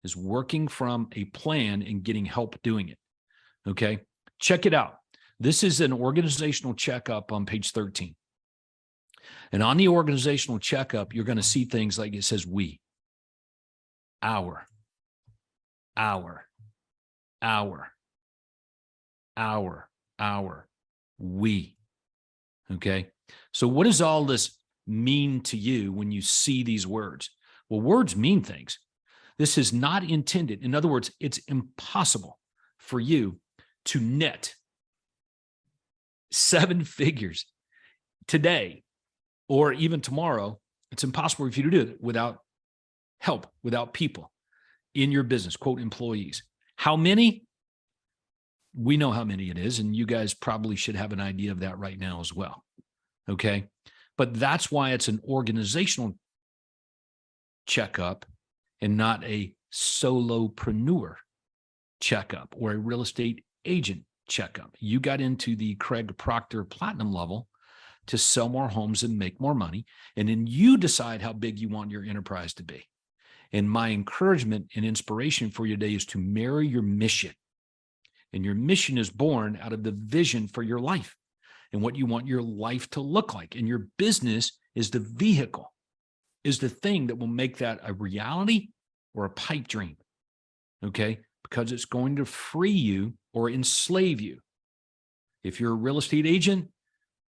is working from a plan and getting help doing it. Okay. Check it out. This is an organizational checkup on page 13. And on the organizational checkup, you're going to see things like it says we, our, we. Okay. So what does all this mean to you when you see these words? Well, words mean things. This is not intended. In other words, it's impossible for you to net 7 figures today or even tomorrow. It's impossible for you to do it without help, without people in your business, quote, employees. How many? We know how many it is, and you guys probably should have an idea of that right now as well. Okay. But that's why it's an organizational checkup and not a solopreneur checkup or a real estate agent checkup. You got into the Craig Proctor Platinum level to sell more homes and make more money. And then you decide how big you want your enterprise to be. And my encouragement and inspiration for you today is to marry your mission. And your mission is born out of the vision for your life and what you want your life to look like. And your business is the vehicle, is the thing that will make that a reality or a pipe dream. Okay? Because it's going to free you or enslave you. If you're a real estate agent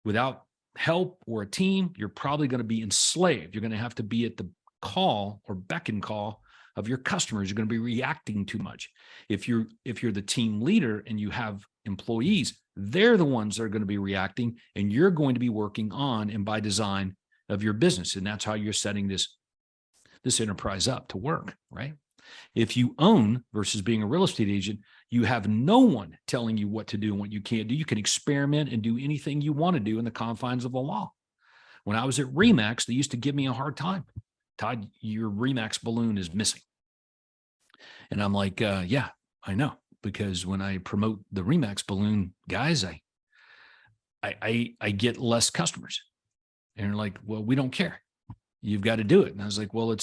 without help or a team, you're probably going to be enslaved. You're going to have to be at the call or beck and call of your customers. You're going to be reacting too much. If you're the team leader and you have employees, they're the ones that are going to be reacting, and you're going to be working on and by design of your business. And that's how you're setting this enterprise up to work, right? If you own versus being a real estate agent, you have no one telling you what to do and what you can't do. You can experiment and do anything you want to do in the confines of the law. When I was at RE/MAX, they used to give me a hard time. Todd, your RE/MAX balloon is missing. And I'm like, yeah, I know. Because when I promote the RE/MAX balloon, guys, I get less customers. And they're like, well, we don't care. You've got to do it. And I was like, well,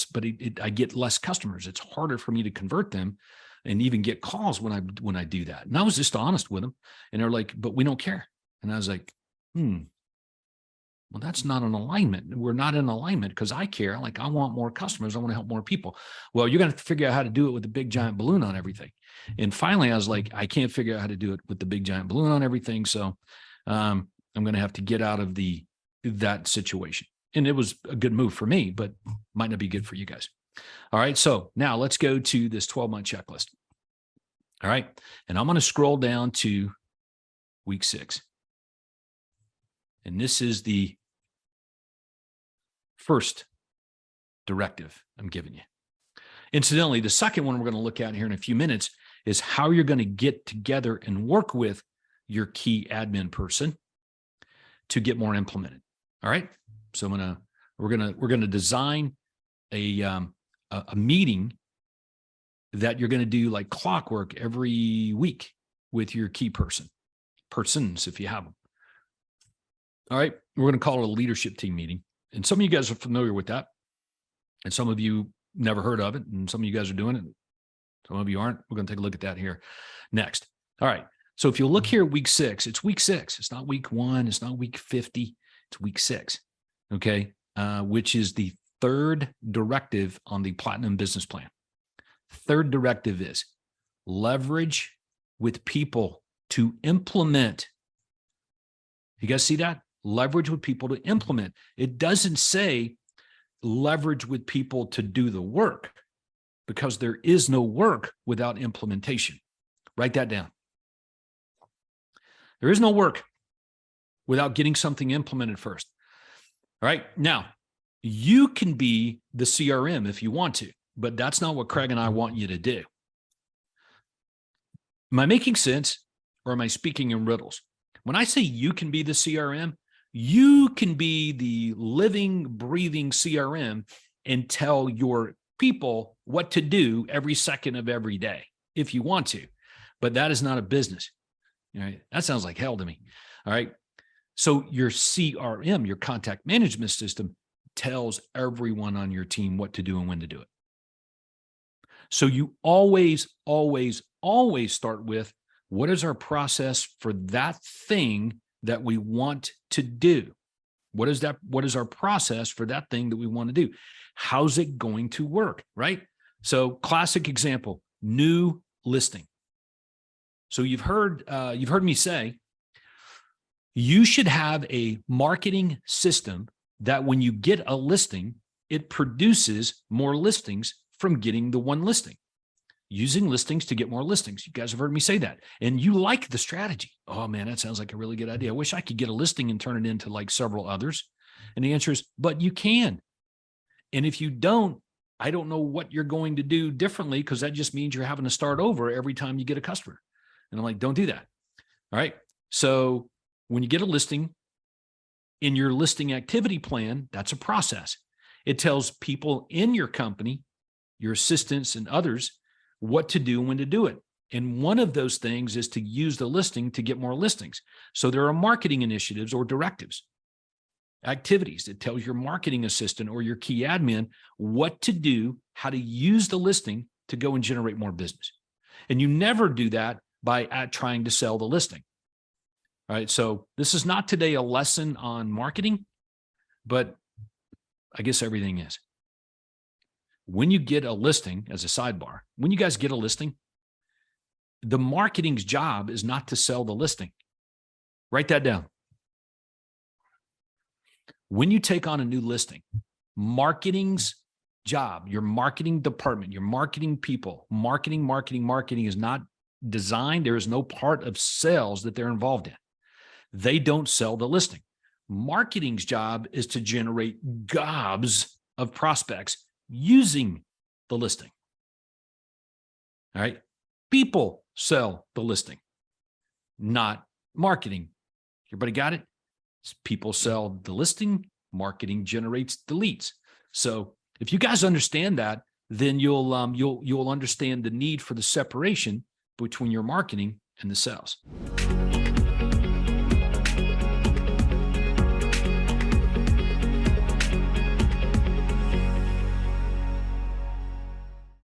I get less customers. It's harder for me to convert them and even get calls when I do that. And I was just honest with them. And they're like, but we don't care. And I was like, well, that's not an alignment. We're not in alignment because I care. Like, I want more customers. I want to help more people. Well, you're going to have to figure out how to do it with the big giant balloon on everything. And finally, I was like, I can't figure out how to do it with the big giant balloon on everything. So I'm going to have to get out of that situation. And it was a good move for me, but might not be good for you guys. All right. So now let's go to this 12-month checklist. All right. And I'm going to scroll down to week 6. And this is the first directive I'm giving you. Incidentally, the second one we're going to look at here in a few minutes is how you're going to get together and work with your key admin person to get more implemented. All right. So we're going to design a meeting that you're going to do like clockwork every week with your key persons, if you have them. All right. We're going to call it a leadership team meeting. And some of you guys are familiar with that. And some of you never heard of it. And some of you guys are doing it. Some of you aren't. We're going to take a look at that here next. All right. So if you look here at week 6, it's week 6. It's not week 1. It's not week 50. It's week 6. Okay. Which is the third directive on the Platinum Business Plan. Third directive is leverage with people to implement. You guys see that? Leverage with people to implement. It doesn't say leverage with people to do the work, because there is no work without implementation. Write that down. There is no work without getting something implemented first. All right. Now, you can be the CRM if you want to, but that's not what Craig and I want you to do. Am I making sense, or am I speaking in riddles? When I say you can be the CRM, you can be the living, breathing CRM and tell your people what to do every second of every day if you want to, but that is not a business. All right. That sounds like hell to me. All right. So your CRM, your contact management system, tells everyone on your team what to do and when to do it. So you always, always, always start with, what is our process for that thing that we want to do? What is that? What is our process for that thing that we want to do? How's it going to work, right? So classic example, new listing. So you've heard me say, you should have a marketing system that when you get a listing, it produces more listings from getting the one listing. Using listings to get more listings. You guys have heard me say that. And you like the strategy. Oh man, that sounds like a really good idea. I wish I could get a listing and turn it into like several others. And the answer is, but you can. And if you don't, I don't know what you're going to do differently, because that just means you're having to start over every time you get a customer. And I'm like, don't do that. All right. So when you get a listing, in your listing activity plan, that's a process. It tells people in your company, your assistants and others, what to do and when to do it. And one of those things is to use the listing to get more listings. So there are marketing initiatives or directives, activities that tells your marketing assistant or your key admin what to do, how to use the listing to go and generate more business. And you never do that by trying to sell the listing. All right. So this is not today a lesson on marketing, but I guess everything is. When you get a listing, as a sidebar, when you guys get a listing, the marketing's job is not to sell the listing. Write that down. When you take on a new listing, marketing's job, your marketing department, your marketing people, marketing is not designed. There is no part of sales that they're involved in. They don't sell the listing. Marketing's job is to generate gobs of prospects using the listing. All right. People sell the listing, not marketing. Everybody got it? People sell the listing, marketing generates the leads. So if you guys understand that, then you'll understand the need for the separation between your marketing and the sales.